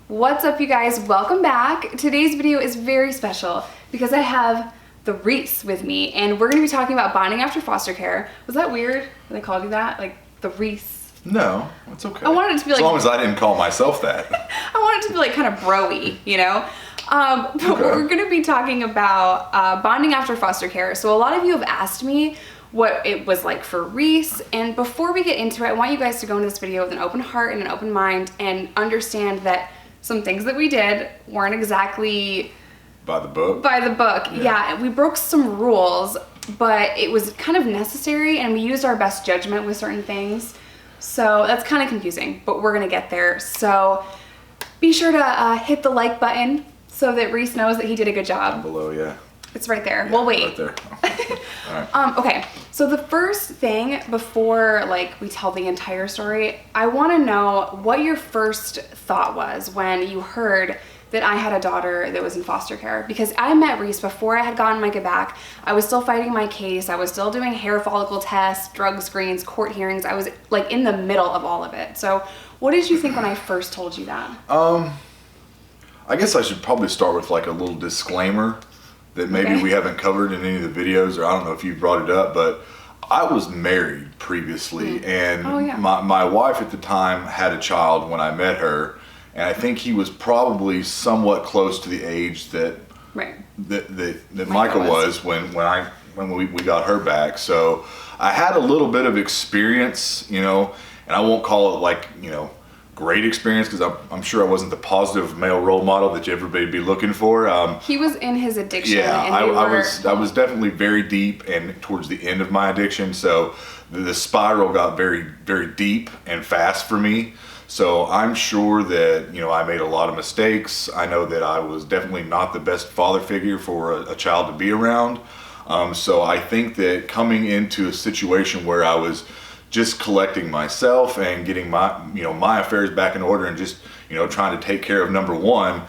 What's up, you guys? Welcome back. Today's video is very special because I have the Reece with me and we're going to be talking about bonding after foster care. Was that weird when I called you that? Like the Reece? No, it's okay. I wanted it to be like... As long as I didn't call myself that. I wanted it to be like kind of bro-y, you know? But Okay. we're going to be talking about bonding after foster care. So a lot of you have asked me what it was like for Reece, and before we get into it, I want you guys to go into this video with an open heart and an open mind and understand that some things that we did weren't exactly By the book? by the book. Yeah, we broke some rules, but it was kind of necessary and we used our best judgment with certain things. So that's kind of confusing, but we're gonna get there. So be sure to hit the like button so that Reece knows that he did a good job. Below, yeah. It's right there. Yeah, We'll wait. Right there. All right. Okay, so the first thing before we tell the entire story, I want to know what your first thought was when you heard that I had a daughter that was in foster care. Because I met Reece before I had gotten Micah back. I was still fighting my case. I was still doing hair follicle tests, drug screens, court hearings. I was like in the middle of all of it. So what did you think when I first told you that? I guess I should probably start with like a little disclaimer that maybe Okay. we haven't covered in any of the videos, or I don't know if you brought it up, but I was married previously, and Oh, yeah. my wife at the time had a child when I met her, and I think he was probably somewhat close to the age that Right. that Micah Micah was. was when we got her back. So I had a little bit of experience, and I won't call it like, great experience, because I'm sure I wasn't the positive male role model that everybody'd be looking for. He was in his addiction. Yeah, and I was definitely very deep and towards the end of my addiction. So the spiral got very, very deep and fast for me. So I'm sure that, I made a lot of mistakes. I know that I was definitely not the best father figure for a child to be around. So I think that coming into a situation where I was just collecting myself and getting my affairs back in order and just, trying to take care of number one,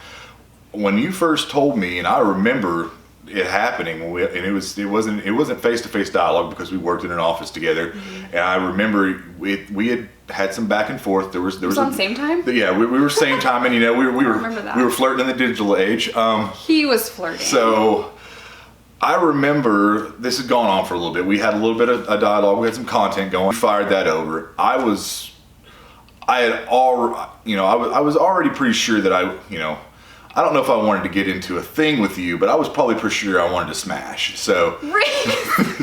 when you first told me, and I remember it happening, and it wasn't face-to-face dialogue because we worked in an office together. Mm-hmm. And I remember we had some back and forth. There was on the same time? Yeah, we were same time, and remember that. we were flirting in the digital age. He was flirting. So I remember this had gone on for a little bit. We had a little bit of a dialogue. We had some content going. We fired that over. I was already pretty sure that I don't know if I wanted to get into a thing with you, but I was probably pretty sure I wanted to smash. So Reece!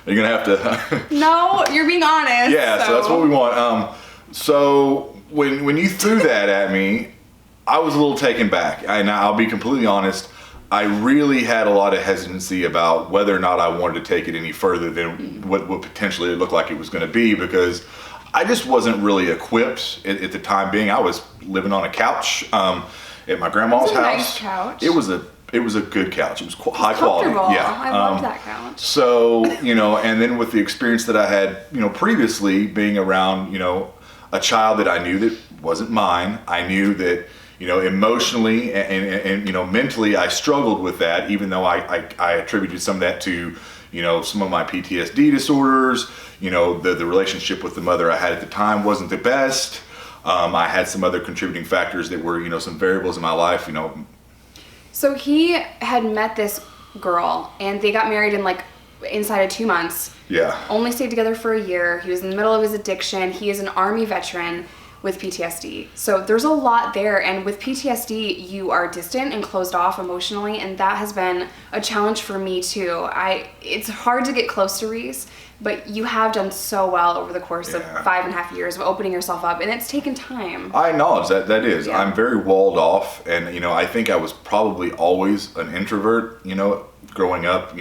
you're gonna have to. No, you're being honest. Yeah, so that's what we want. So when you threw that at me, I was a little taken back, and I'll be completely honest. I really had a lot of hesitancy about whether or not I wanted to take it any further than what potentially it looked like it was going to be, because I just wasn't really equipped at the time being. I was living on a couch at my grandma's It was a house. nice couch. It was a good couch. It was high quality. Comfortable. Yeah, I loved that couch. So, and then with the experience that I had, previously being around, a child that I knew that wasn't mine, I knew that, emotionally and mentally I struggled with that, even though I attributed some of that to, some of my PTSD disorders. The relationship with the mother I had at the time wasn't the best. I had some other contributing factors that were, some variables in my life, So he had met this girl and they got married in inside of 2 months. Yeah. Only stayed together for a year. He was in the middle of his addiction. He is an Army veteran with PTSD. So there's a lot there. And with PTSD, you are distant and closed off emotionally. And that has been a challenge for me too. It's hard to get close to Reece, but you have done so well over the course of 5.5 years of opening yourself up, and it's taken time. I acknowledge that is. Yeah. I'm very walled off, and I think I was probably always an introvert, growing up,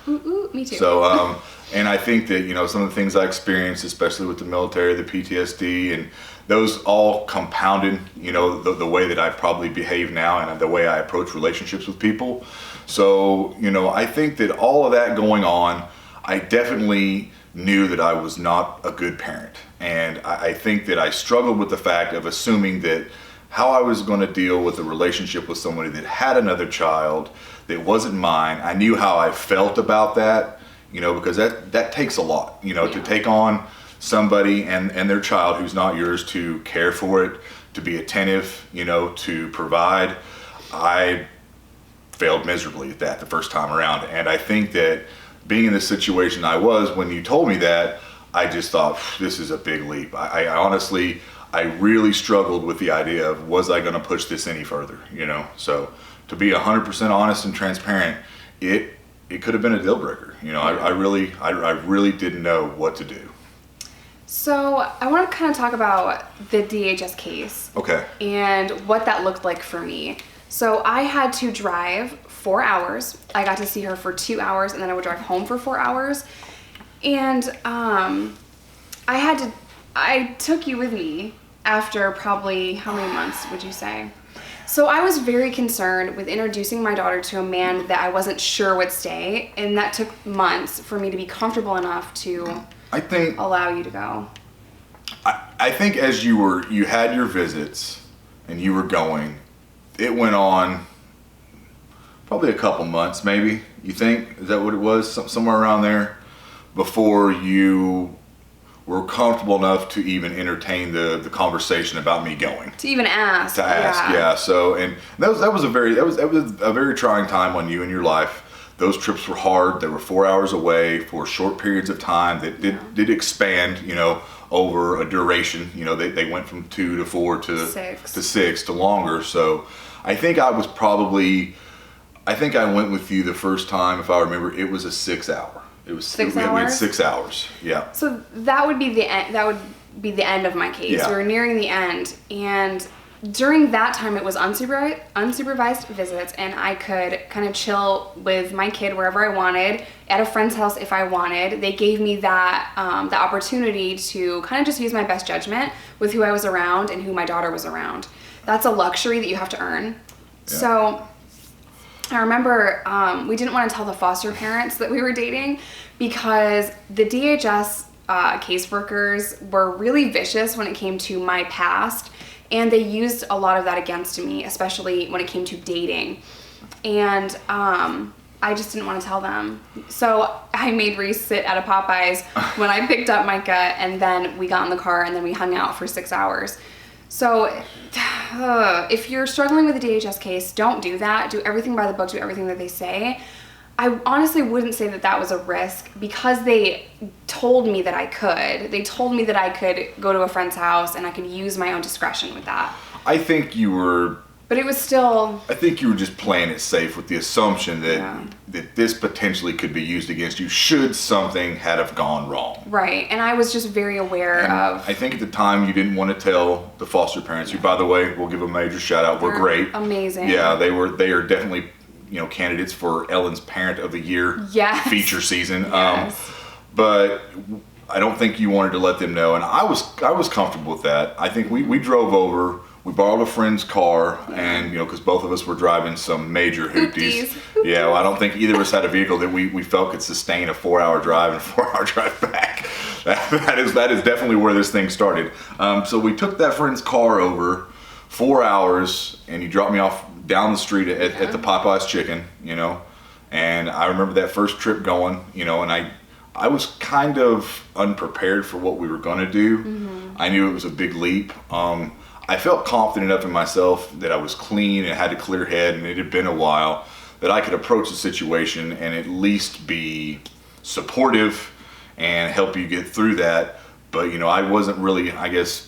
Ooh, me too. So, and I think that, some of the things I experienced, especially with the military, the PTSD, and those all compounded, the way that I probably behave now and the way I approach relationships with people. So, I think that all of that going on, I definitely knew that I was not a good parent. And I think that I struggled with the fact of assuming that how I was going to deal with a relationship with somebody that had another child that wasn't mine. I knew how I felt about that, because that takes a lot, to take on somebody and their child who's not yours, to care for it, to be attentive, to provide. I failed miserably at that the first time around. And I think that being in the situation I was, when you told me that, I just thought, this is a big leap. I honestly, I really struggled with the idea of, was I going to push this any further, So to be 100% honest and transparent, it could have been a deal breaker. I really didn't know what to do. So I want to kind of talk about the DHS case. Okay. And what that looked like for me. So I had to drive 4 hours. I got to see her for 2 hours, and then I would drive home for 4 hours. And I took you with me after probably, how many months would you say? So I was very concerned with introducing my daughter to a man that I wasn't sure would stay, and that took months for me to be comfortable enough to allow you to go. I think as you had your visits and you were going, it went on probably a couple months, maybe. You think? Is that what it was? Somewhere around there, before you were comfortable enough to even entertain the conversation about me going. To even ask. Yeah. So, and that was a very trying time on you and your life. Those trips were hard. They were 4 hours away for short periods of time that did expand, over a duration. They went from 2 to 4 to 6 to longer. So I think I went with you the first time, if I remember, it was a 6 hour. It was 6 hours? We had hours? 6 hours. Yeah. So that would be the end. That would be the end of my case. Yeah. We were nearing the end, and during that time, it was unsupervised visits, and I could kind of chill with my kid wherever I wanted, at a friend's house if I wanted. They gave me that the opportunity to kind of just use my best judgment with who I was around and who my daughter was around. That's a luxury that you have to earn. Yeah. So I remember we didn't want to tell the foster parents that we were dating because the DHS caseworkers were really vicious when it came to my past, and they used a lot of that against me, especially when it came to dating. And I just didn't want to tell them. So I made Reece sit at a Popeyes when I picked up Micah, and then we got in the car and then we hung out for 6 hours. So if you're struggling with the DHS case, don't do that. Do everything by the book. Do everything that they say. I honestly wouldn't say that was a risk because they told me that I could. They told me that I could go to a friend's house and I could use my own discretion with that. I think you were... But it was still... I think you were just playing it safe with the assumption that this potentially could be used against you should something have gone wrong. Right, and I was just very aware of... I think at the time you didn't want to tell the foster parents, who, by the way, we'll give a major shout out. We're great. Amazing. Yeah, they are definitely, candidates for Ellen's Parent of the Year feature season. Yes. But I don't think you wanted to let them know, and I was comfortable with that. I think we drove over. We borrowed a friend's car, and because both of us were driving some major hoopties. Yeah, well, I don't think either of us had a vehicle that we felt could sustain a 4-hour drive and a 4-hour drive back. That is definitely where this thing started. So we took that friend's car over 4 hours, and you dropped me off down the street at the Popeyes Chicken, And I remember that first trip going, and I was kind of unprepared for what we were going to do. Mm-hmm. I knew it was a big leap. I felt confident enough in myself that I was clean and had a clear head, and it had been a while, that I could approach the situation and at least be supportive and help you get through that. But, I wasn't really,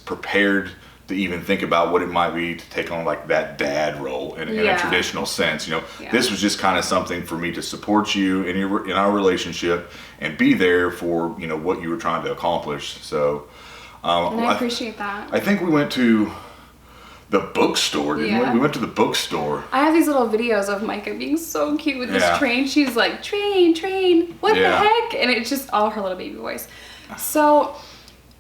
prepared to even think about what it might be to take on like that dad role in a traditional sense. This was just kind of something for me to support you in our relationship and be there for, what you were trying to accomplish. So, and I appreciate that. I think we went to the bookstore, didn't we? We went to the bookstore. I have these little videos of Micah being so cute with this train. She's like, train, what the heck? And it's just all her little baby voice. So,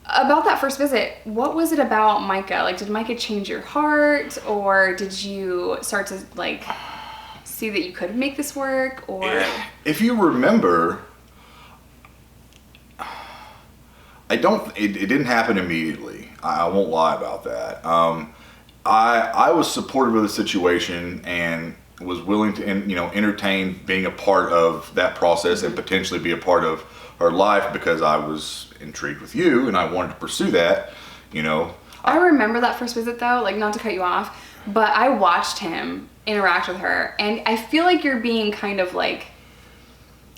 about that first visit, what was it about Micah? Like, did Micah change your heart? Or did you start to, see that you could make this work? Or if you remember... it didn't happen immediately. I won't lie about that. I was supportive of the situation and was willing to, entertain being a part of that process and potentially be a part of her life because I was intrigued with you and I wanted to pursue that. I remember that first visit though, like not to cut you off, but I watched him interact with her, and I feel like you're being kind of like,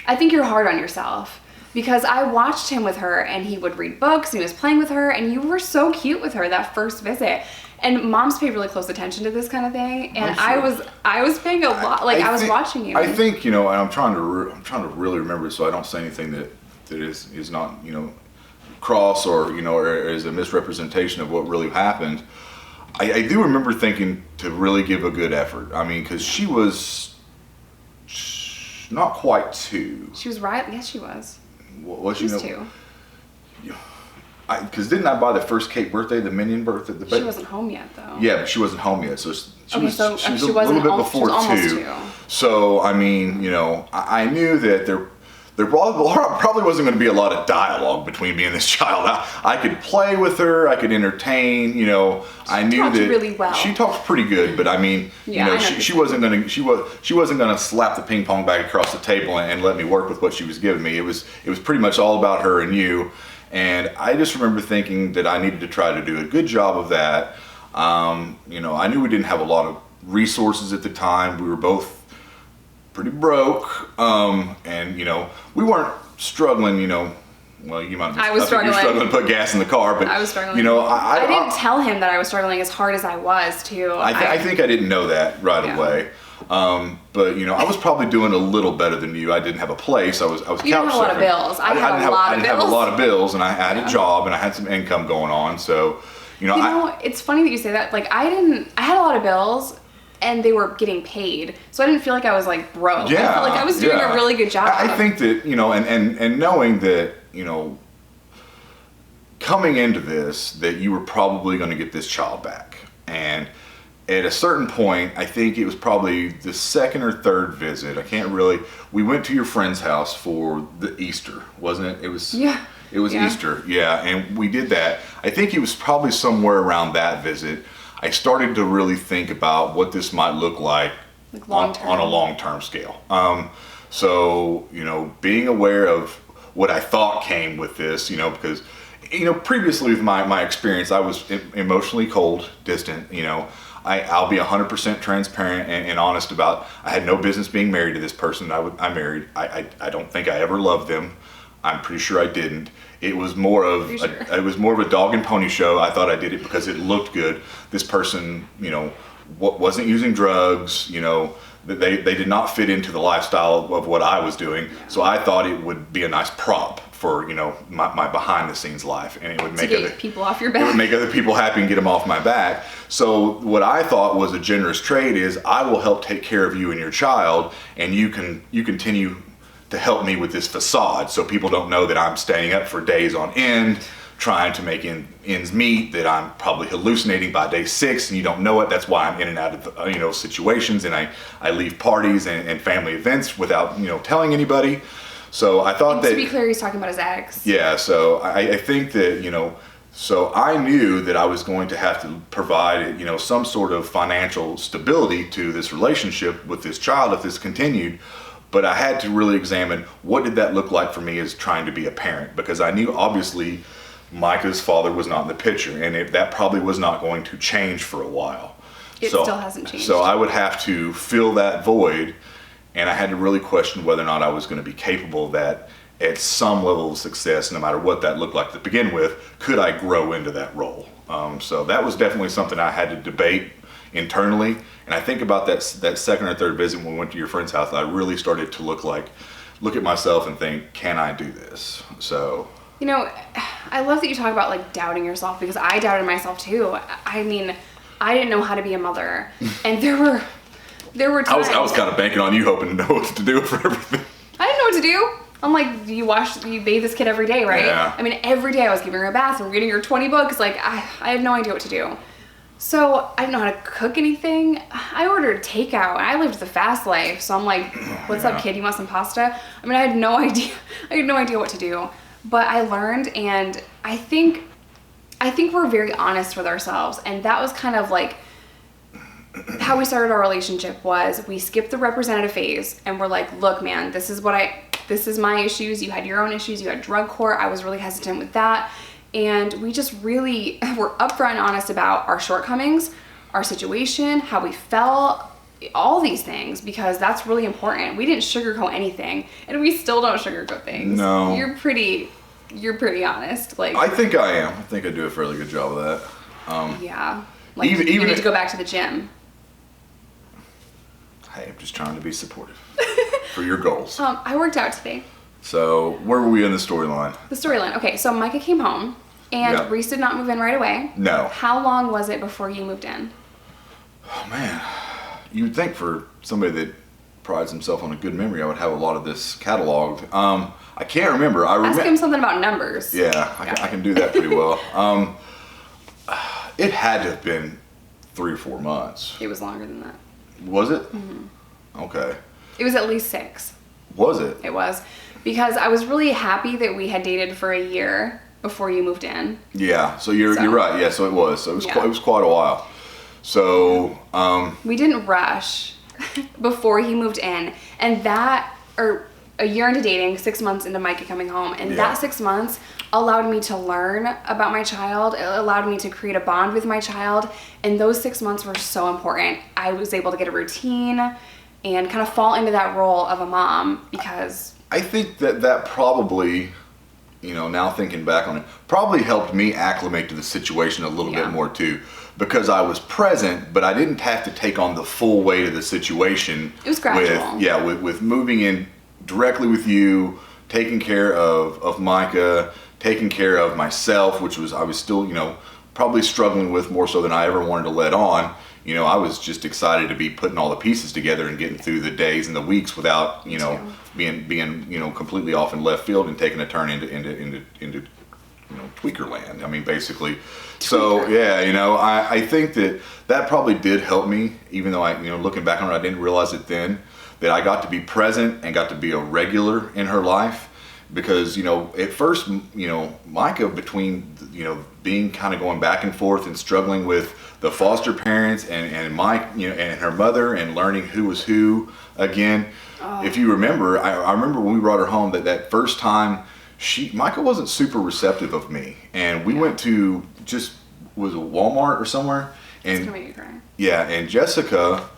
I think you're hard on yourself, because I watched him with her and he would read books and he was playing with her, and you were so cute with her that first visit. And moms pay really close attention to this kind of thing, and sure. I was paying a lot, like I was watching you. I think, and I'm trying to really remember so I don't say anything that is not, cross or or is a misrepresentation of what really happened. I do remember thinking to really give a good effort. I mean, because she was not quite 2. She was right. Yes, she was. Was she was 2. Because didn't I buy the first Kate birthday, the Minion birthday? She wasn't home yet, though. Yeah, but she wasn't home yet, so she was a wasn't little bit before almost 2. 2. So I mean, I knew that there probably wasn't going to be a lot of dialogue between me and this child. I could play with her, I could entertain. I knew talked that really well. She talked pretty good, but I mean, she wasn't going to slap the ping pong bag across the table and let me work with what she was giving me. It was pretty much all about her and you. And I just remember thinking that I needed to try to do a good job of that. I knew we didn't have a lot of resources at the time. We were both pretty broke, and we weren't struggling. Well, you might. I was struggling. You're struggling to put gas in the car, but I was struggling. I didn't tell him that I was struggling as hard as I was too. I think I didn't know that right away. But I was probably doing a little better than you. I didn't have a place. I was couch surfing. You had a lot of bills. I didn't have a lot of bills, and I had a job, and I had some income going on. So, it's funny that you say that. Like I had a lot of bills, and they were getting paid, so I didn't feel like I was like broke. Yeah, I felt like I was doing a really good job. I think that and knowing that coming into this, that you were probably going to get this child back, and at a certain point, I think it was probably the second or third visit. We went to your friend's house for the Easter, wasn't it? It was Easter, yeah, and we did that. I think it was probably somewhere around that visit. I started to really think about what this might look like on a long-term scale. So, being aware of what I thought came with this, because, previously with my experience, I was emotionally cold, distant, I'll be 100% transparent and honest about, I had no business being married to this person I married. I don't think I ever loved them. I'm pretty sure I didn't. It was more of a dog and pony show. I thought I did it because it looked good. This person, wasn't using drugs. They did not fit into the lifestyle of what I was doing. So I thought it would be a nice prop for my behind the scenes life, and it would make other people off your back. It would make other people happy and get them off my back. So what I thought was a generous trade is I will help take care of you and your child, and you continue to help me with this facade, so people don't know that I'm staying up for days on end trying to make ends meet, that I'm probably hallucinating by day 6 and you don't know it. That's why I'm in and out of situations, and I leave parties and family events without telling anybody. So I thought that, to be clear, he's talking about his ex. Yeah, so I think that so I knew that I was going to have to provide some sort of financial stability to this relationship with this child if this continued. But I had to really examine what did that look like for me as trying to be a parent, because I knew obviously Micah's father was not in the picture, and that probably was not going to change for a while. It still hasn't changed. So I would have to fill that void, and I had to really question whether or not I was going to be capable of that at some level of success, no matter what that looked like to begin with. Could I grow into that role? So that was definitely something I had to debate internally. And I think about that second or third visit when we went to your friend's house, I really started to look at myself and think, can I do this? So, I love that you talk about like doubting yourself, because I doubted myself too. I mean, I didn't know how to be a mother, and there were times I was kind of banking on you, hoping to know what to do for everything. I didn't know what to do. I'm like, you bathe this kid every day, right? Yeah. I mean, every day I was giving her a bath and reading her 20 books. Like, I had no idea what to do. So I didn't know how to cook anything. I ordered takeout. I lived the fast life. So I'm like, what's up, kid? You want some pasta? I mean, I had no idea. I had no idea what to do. But I learned, and I think we're very honest with ourselves. And that was kind of like how we started our relationship. Was we skipped the representative phase, and we're like, look, man, this is my issues. You had your own issues. You had drug court. I was really hesitant with that. And we just really were upfront and honest about our shortcomings, our situation, how we felt, all these things, because that's really important. We didn't sugarcoat anything, and we still don't sugarcoat things. No. You're pretty honest. Like, I think I am. I think I do a fairly good job of that. yeah. Like, even you need to go back to the gym. Hey, I'm just trying to be supportive for your goals. I worked out today. So where were we in the storyline? The storyline. Okay, so Micah came home, and Yeah. Reece did not move in right away. No. How long was it before you moved in? Oh man, you would think for somebody that prides himself on a good memory, I would have a lot of this cataloged. I can't remember. Ask him something about numbers. Yeah, I can do that pretty well. It had to have been 3 or 4 months. It was longer than that. Was it? Mm-hmm. Okay. It was at least 6. Was it? It was. Because I was really happy that we had dated for a year before you moved in. Yeah. So you're right. Yeah. So it was. So it was Yeah. it was quite a while. So we didn't rush before he moved in, and a year into dating, 6 months into Micah coming home, and that 6 months allowed me to learn about my child. It allowed me to create a bond with my child, and those 6 months were so important. I was able to get a routine and kind of fall into that role of a mom, because I think that probably, now thinking back on it, probably helped me acclimate to the situation a little bit more too, because I was present, but I didn't have to take on the full weight of the situation. It was gradual. With moving in directly with you, taking care of Micah, taking care of myself, which I was still, probably struggling with more so than I ever wanted to let on. I was just excited to be putting all the pieces together and getting through the days and the weeks without, being completely off in left field and taking a turn into tweaker land. I mean, basically. Tweaker. So yeah, I think that probably did help me, even though looking back on it, I didn't realize it then, that I got to be present and got to be a regular in her life. Because at first Micah, between being kind of going back and forth and struggling with the foster parents and Mike and her mother and learning who was who again. If you remember, I remember when we brought her home that first time Micah wasn't super receptive of me, and we went to was it Walmart or somewhere, and it's gonna make you cry. Yeah, and Jessica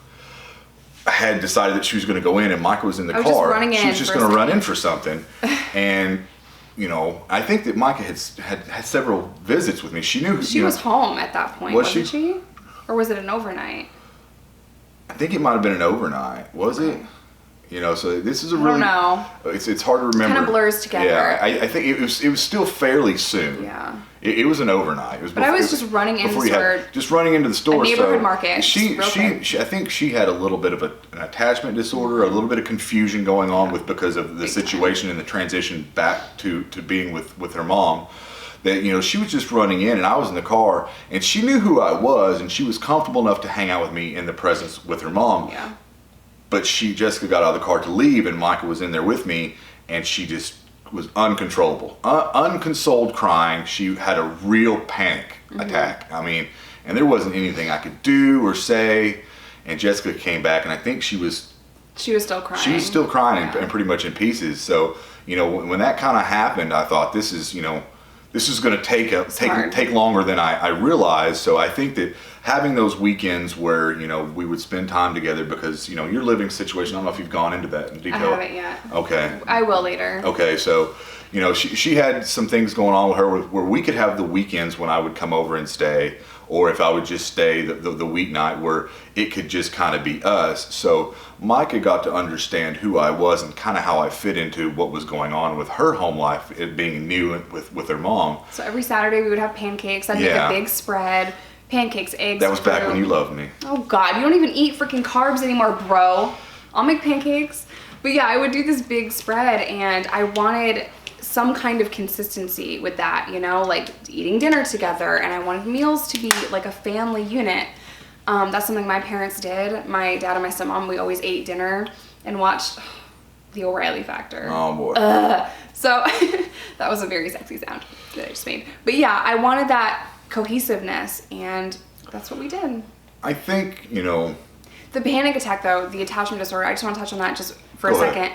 had decided that she was going to go in, and Micah was in the car. She was just going to run in for something. And I think that Micah had several visits with me. She knew she was home at that point, wasn't she? Or was it an overnight? I think it might have been an overnight. Was it? So this is a really. I don't know. It's hard to remember. Kind of blurs together. Yeah, I think it was still fairly soon. Yeah. It was an overnight. It was. But I was just running into the store. Just running into the store. A neighborhood market. She I think she had a little bit of an attachment disorder, a little bit of confusion going on because of the situation and the transition back to being with her mom. That she was just running in, and I was in the car, and she knew who I was, and she was comfortable enough to hang out with me in the presence with her mom. Yeah. But Jessica got out of the car to leave, and Micah was in there with me, and she just was uncontrollable, unconsoled crying. She had a real panic attack. I mean, and there wasn't anything I could do or say. And Jessica came back, and I think she was still crying. She was still crying and pretty much in pieces. So when that kind of happened, I thought this is going to take longer than I realized. So I think that having those weekends where we would spend time together, because your living situation, I don't know if you've gone into that in detail. I haven't yet. Okay. I will later. Okay, so she had some things going on with her where we could have the weekends when I would come over and stay, or if I would just stay the weeknight, where it could just kind of be us. So Micah got to understand who I was and kind of how I fit into what was going on with her home life, it being new with her mom. So every Saturday we would have pancakes. I'd make a big spread. Pancakes, eggs. That was back when you loved me. Oh God, you don't even eat freaking carbs anymore, bro. I'll make pancakes. But yeah, I would do this big spread, and I wanted some kind of consistency with that, like eating dinner together, and I wanted meals to be like a family unit. That's something my parents did. My dad and my stepmom, we always ate dinner and watched The O'Reilly Factor. Oh boy. So that was a very sexy sound that I just made. But yeah, I wanted that cohesiveness, and that's what we did. I think, The panic attack, though, the attachment disorder, I just want to touch on that just for a second.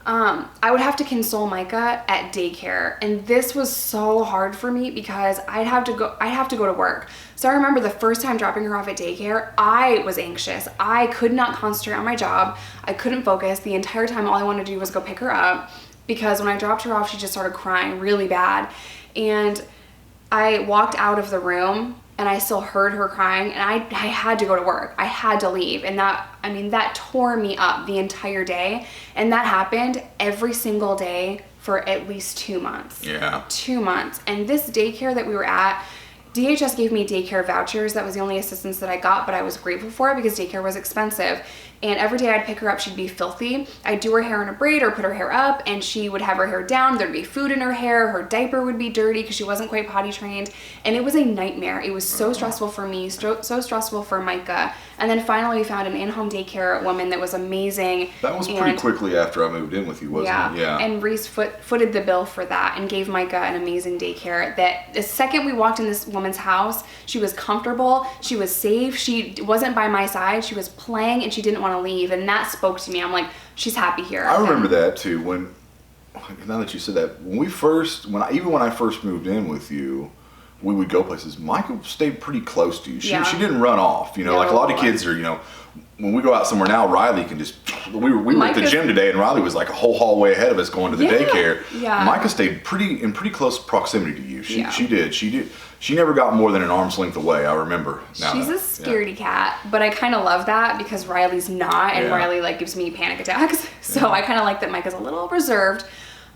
I would have to console Micah at daycare, and this was so hard for me because I'd have to go to work. So I remember the first time dropping her off at daycare, I was anxious. I could not concentrate on my job. I couldn't focus. The entire time all I wanted to do was go pick her up, because when I dropped her off, she just started crying really bad. And I walked out of the room and I still heard her crying, and I had to go to work. I had to leave. And that tore me up the entire day. And that happened every single day for at least 2 months. Yeah. 2 months. And this daycare that we were at, DHS gave me daycare vouchers. That was the only assistance that I got, but I was grateful for it because daycare was expensive. And every day I'd pick her up, she'd be filthy. I'd do her hair in a braid or put her hair up, and she would have her hair down. There'd be food in her hair. Her diaper would be dirty because she wasn't quite potty trained. And it was a nightmare. It was so stressful for me, so stressful for Micah. And then finally we found an in-home daycare woman that was amazing. That was pretty quickly after I moved in with you, wasn't it? Yeah. And Reece footed the bill for that and gave Micah an amazing daycare. That the second we walked in this woman's house, she was comfortable, she was safe, she wasn't by my side, she was playing, and she didn't want to leave. And that spoke to me. I'm like, she's happy here. I remember that too. Now that you said that, even when I first moved in with you, we would go places. Micah stayed pretty close to you. She didn't run off. Like a lot of kids are. When we go out somewhere now, Riley can just. We were at the gym today, and Riley was like a whole hallway ahead of us going to the daycare. Yeah. Micah stayed in pretty close proximity to you. She did. She never got more than an arm's length away. I remember. She's a scaredy cat, but I kind of love that because Riley's not, and Riley gives me panic attacks. So I kind of like that Micah's a little reserved.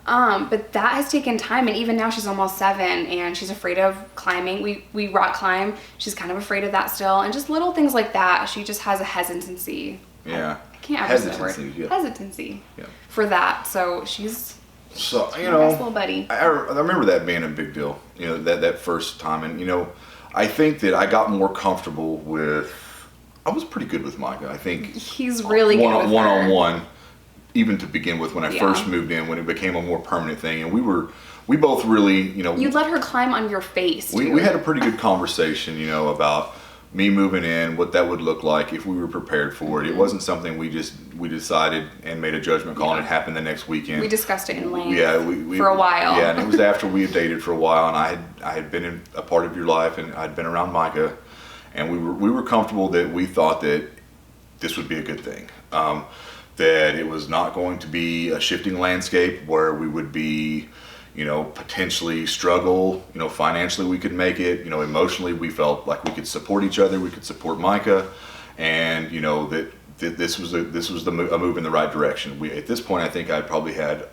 But that has taken time, and even now she's almost 7 and she's afraid of climbing. We rock climb. She's kind of afraid of that still, and just little things like that. She just has a hesitancy. Yeah. I can't ever say that word. Hesitancy. Yeah. For that. So she's a nice little buddy. I remember that being a big deal. That first time, and I think that I got more comfortable with. I was pretty good with Micah. I think he's really good with one-on-one. Even to begin with, when I first moved in, when it became a more permanent thing, and we both really, You'd let her climb on your face. We had a pretty good conversation, about me moving in, what that would look like if we were prepared for it. It wasn't something we decided and made a judgment call, and it happened the next weekend. We discussed it in length. Yeah, for a while. Yeah, and it was after we had dated for a while, and I had been in a part of your life, and I'd been around Micah, and we were comfortable that we thought that this would be a good thing. That it was not going to be a shifting landscape where we would be, potentially struggle. Financially we could make it. Emotionally we felt like we could support each other. We could support Micah, and that this was a move in the right direction. At this point, I think I probably had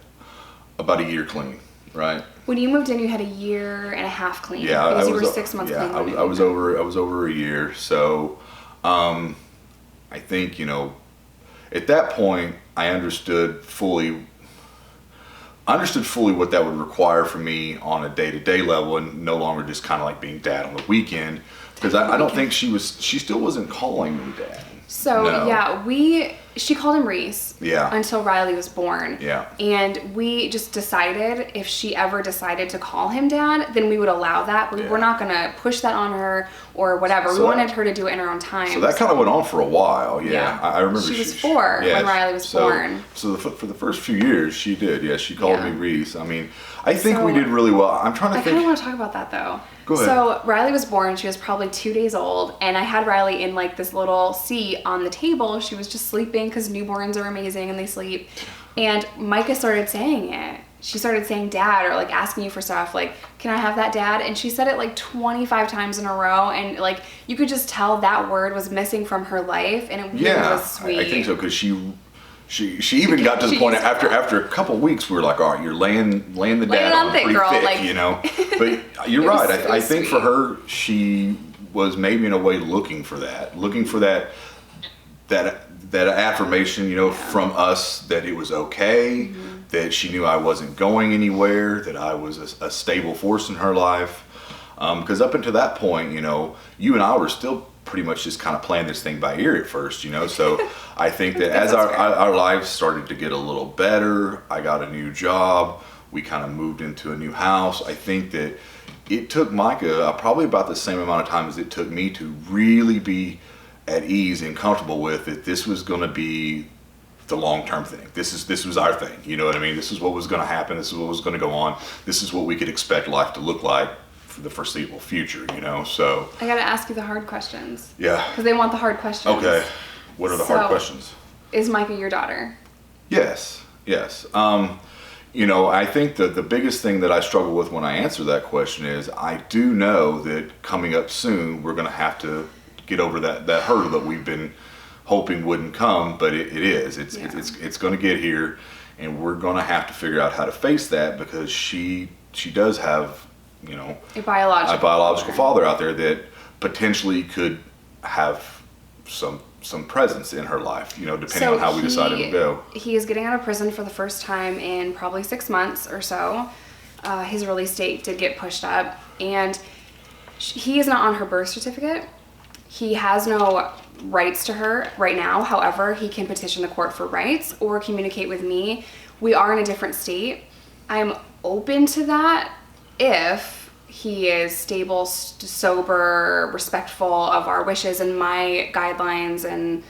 about a year clean. Right. When you moved in, you had a year and a half clean. Yeah, because you were 6 months clean. I was over a year. So, I think at that point, I understood fully what that would require from me on a day-to-day level, and no longer just kind of like being dad on the weekend, because I don't think she still wasn't calling me dad. So no. She called him Reece. Yeah. Until Riley was born. Yeah. And we just decided if she ever decided to call him dad, then we would allow that. We're not going to push that on her or whatever. We wanted her to do it in her own time. So that kind of went on for a while. Yeah. I remember she was 4 when Riley was born. So for the first few years, she did. Yeah, she called me Reece. I think we did really well. I'm trying to think. I kind of want to talk about that though. Go ahead. So Riley was born. She was probably 2 days old, and I had Riley in this little seat on the table. She was just sleeping because newborns are amazing and they sleep. And Micah started saying it. She started saying dad, or asking you for stuff can I have that, dad? And she said it 25 times in a row, and you could just tell that word was missing from her life, and it really was sweet. I think so, because she even got to the point after a couple of weeks, we were like, all right, you're laying the dad on thick, pretty girl. Thick, But you're right. I think for her, she was maybe in a way looking for that affirmation, from us, that it was okay, that she knew I wasn't going anywhere, that I was a stable force in her life. Because up until that point, you and I were still pretty much just kind of playing this thing by ear at first, So I think that as our lives started to get a little better, I got a new job, we kind of moved into a new house. I think that it took Micah probably about the same amount of time as it took me to really be at ease and comfortable with that this was going to be the long-term thing. This was our thing. You know what I mean? This is what was going to happen. This is what was going to go on. This is what we could expect life to look like for the foreseeable future, you know? So I got to ask you the hard questions. Yeah. Because they want the hard questions. Okay. What are the hard questions? Is Micah your daughter? Yes. You know, I think that the biggest thing that I struggle with when I answer that question is I do know that coming up soon, we're going to have to get over that hurdle that we've been hoping wouldn't come, but it is. It's going to get here, and we're going to have to figure out how to face that, because she does have, you know, a biological father out there that potentially could have some presence in her life, you know, depending on how we decide it will go. He is getting out of prison for the first time in probably 6 months or so. His release date did get pushed up, and he is not on her birth certificate. He has no rights to her right now. However, he can petition the court for rights or communicate with me. We are in a different state. I'm open to that if he is stable, sober, respectful of our wishes and my guidelines and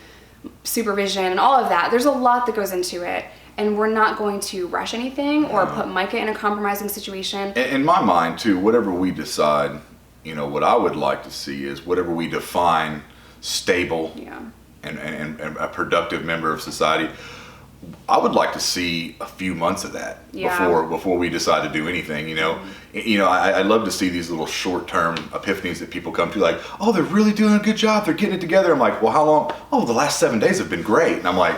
supervision and all of that. There's a lot that goes into it, and we're not going to rush anything or put Micah in a compromising situation. In my mind, too, whatever we decide, you know, what I would like to see is whatever we define stable and a productive member of society, I would like to see a few months of that before we decide to do anything, you know. You know, I'd love to see these little short-term epiphanies that people come to, like, oh, they're really doing a good job, they're getting it together. I'm like, well, how long? Oh, the last 7 days have been great. And I'm like,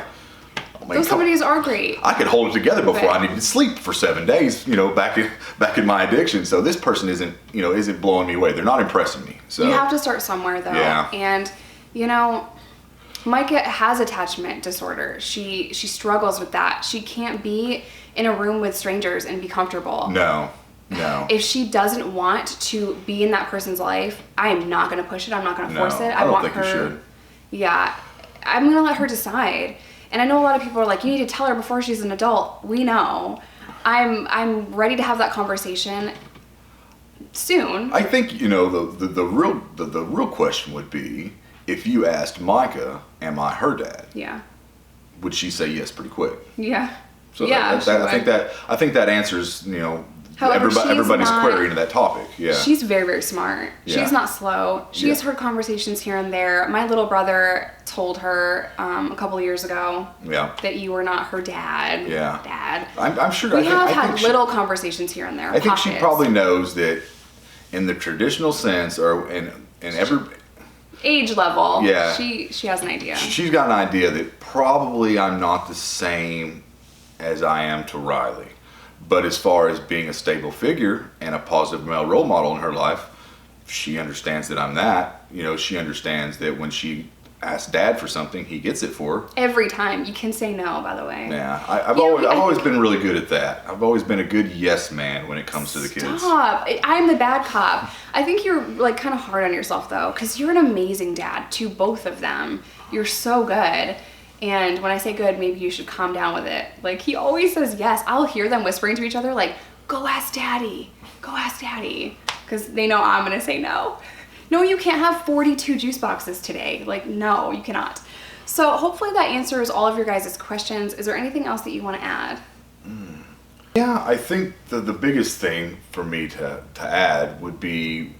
oh, man, those 7 days are great. I could hold it together before I needed to sleep for 7 days, you know, back in my addiction. So this person isn't blowing me away. They're not impressing me. So you have to start somewhere, though. Yeah. And, you know, Micah has attachment disorder. She struggles with that. She can't be in a room with strangers and be comfortable. No. If she doesn't want to be in that person's life, I am not going to push it. I'm not going to force it. I don't think you should. Yeah. I'm going to let her decide. And I know a lot of people are like, you need to tell her before she's an adult. We know. I'm ready to have that conversation soon. I think, you know, the real question would be, if you asked Micah, am I her dad? Yeah. Would she say yes pretty quick? Yeah. So I think that answers, you know, everybody's query into that topic. Yeah. She's very, very smart. Yeah. She's not slow. She has heard conversations here and there. My little brother told her a couple of years ago that you were not her dad. Yeah. Dad. I'm sure. We have had little conversations here and there. I think she probably knows that in the traditional sense, or in every age level, she has an idea. She's got an idea that probably I'm not the same as I am to Riley. But as far as being a stable figure and a positive male role model in her life, she understands that I'm that. You know, she understands that when she asks Dad for something, he gets it for her. Every time. You can say no, by the way. Yeah, I've always been really good at that. I've always been a good yes man when it comes to the kids. Stop. I'm the bad cop. I think you're like kind of hard on yourself though, because you're an amazing dad to both of them. You're so good. And when I say good, maybe you should calm down with it. Like, he always says yes. I'll hear them whispering to each other, like, go ask Daddy. Go ask Daddy. Because they know I'm going to say no. No, you can't have 42 juice boxes today. Like, no, you cannot. So hopefully that answers all of your guys' questions. Is there anything else that you want to add? Yeah, I think the biggest thing for me to add would be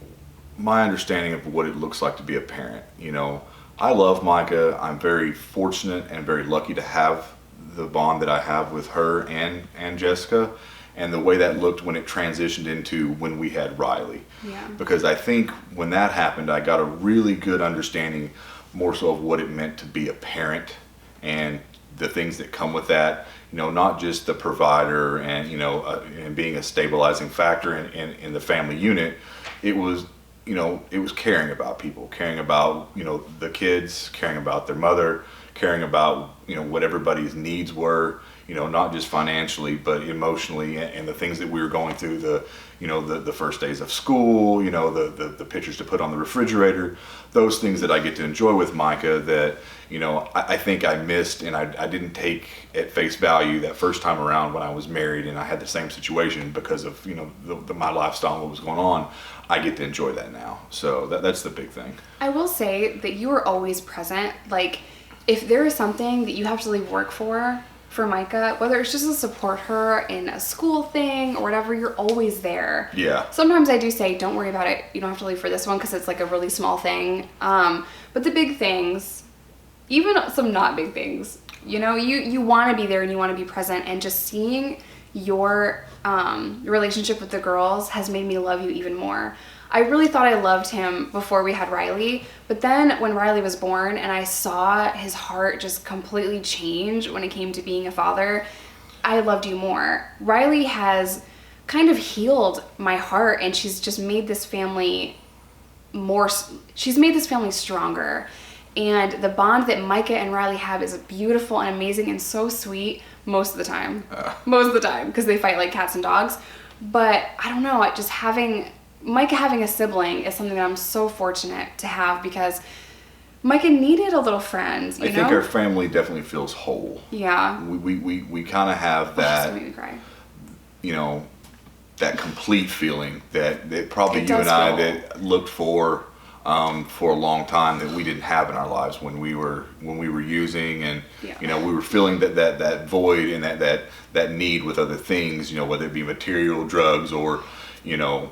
my understanding of what it looks like to be a parent. You know, I love Micah. I'm very fortunate and very lucky to have the bond that I have with her and Jessica, and the way that looked when it transitioned into when we had Riley. Yeah. Because I think when that happened, I got a really good understanding more so of what it meant to be a parent and the things that come with that. You know, not just the provider and, you know, and being a stabilizing factor in the family unit. It was, you know, it was caring about people, caring about, you know, the kids, caring about their mother, caring about, you know, what everybody's needs were, you know, not just financially, but emotionally, and the things that we were going through, the first days of school, you know, the pictures to put on the refrigerator, those things that I get to enjoy with Micah that, you know, I think I missed and I didn't take at face value that first time around when I was married and I had the same situation because of, you know, my lifestyle and what was going on. I get to enjoy that now. So that's the big thing. I will say that you were always present. Like, if there is something that you have to leave work for Micah, whether it's just to support her in a school thing or whatever, you're always there. Yeah. Sometimes I do say, don't worry about it. You don't have to leave for this one because it's like a really small thing. But the big things, even some not big things, you know, you want to be there and you want to be present, and just seeing your relationship with the girls has made me love you even more. I really thought I loved him before we had Riley, but then when Riley was born and I saw his heart just completely change when it came to being a father, I loved you more. Riley has kind of healed my heart, and she's just made this family stronger. And the bond that Micah and Riley have is beautiful and amazing and so sweet most of the time. Because they fight like cats and dogs. But I don't know, Micah having a sibling is something that I'm so fortunate to have, because Micah needed a little friend, you know? I think our family definitely feels whole. Yeah. We kind of have that, that made me cry. You know, that complete feeling that probably It you and I feel- that looked for a long time, that we didn't have in our lives when we were using, and Yeah. you know, we were feeling that void and that need with other things, you know, whether it be material, drugs, or you know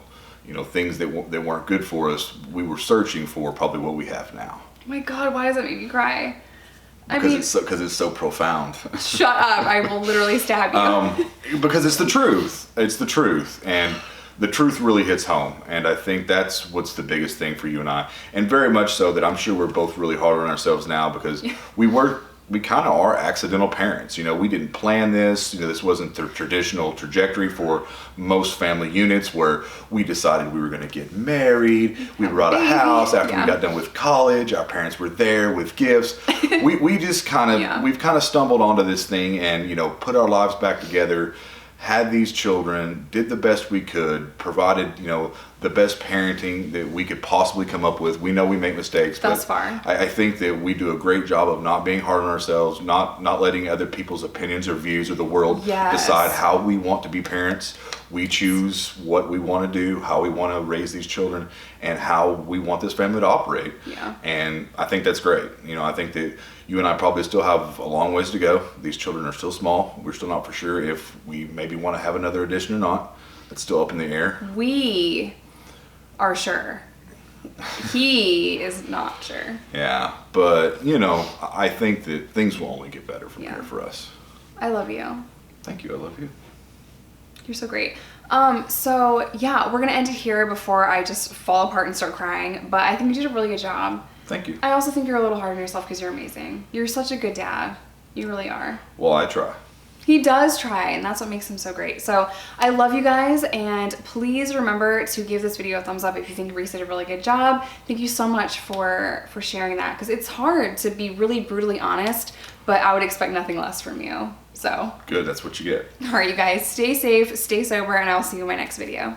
things that weren't good for us. We were searching for probably what we have now. Oh my God, why does that make me cry? Because it's so profound. Shut up, I will literally stab you. Because it's the truth. It's the truth. And the truth really hits home. And I think that's what's the biggest thing for you and I. And very much so that I'm sure we're both really hard on ourselves now, because we kind of are accidental parents. You know, we didn't plan this. You know, this wasn't the traditional trajectory for most family units, where we decided we were going to get married. We bought a house after we got done with college. Our parents were there with gifts. we just kind of, we've kind of stumbled onto this thing and, you know, put our lives back together, had these children, did the best we could, provided, you know, the best parenting that we could possibly come up with. We know we make mistakes, Thus but far. I think that we do a great job of not being hard on ourselves, not letting other people's opinions or views of the world decide how we want to be parents. We choose what we want to do, how we want to raise these children, and how we want this family to operate. Yeah. And I think that's great. You know, I think that you and I probably still have a long ways to go. These children are still small. We're still not for sure if we maybe want to have another addition or not. It's still up in the air. We are sure. He is not sure. Yeah, but you know, I think that things will only get better from here for us. I love you. Thank you. I love you. You're so great. So yeah, we're gonna end it here before I just fall apart and start crying. But I think you did a really good job. Thank you. I also think you're a little hard on yourself because you're amazing. You're such a good dad. You really are. Well, I try. He does try, and that's what makes him so great. So I love you guys, and please remember to give this video a thumbs up if you think Reece did a really good job. Thank you so much for sharing that, because it's hard to be really brutally honest, but I would expect nothing less from you. So good, that's what you get. all right, you guys, stay safe, stay sober, and I'll see you in my next video.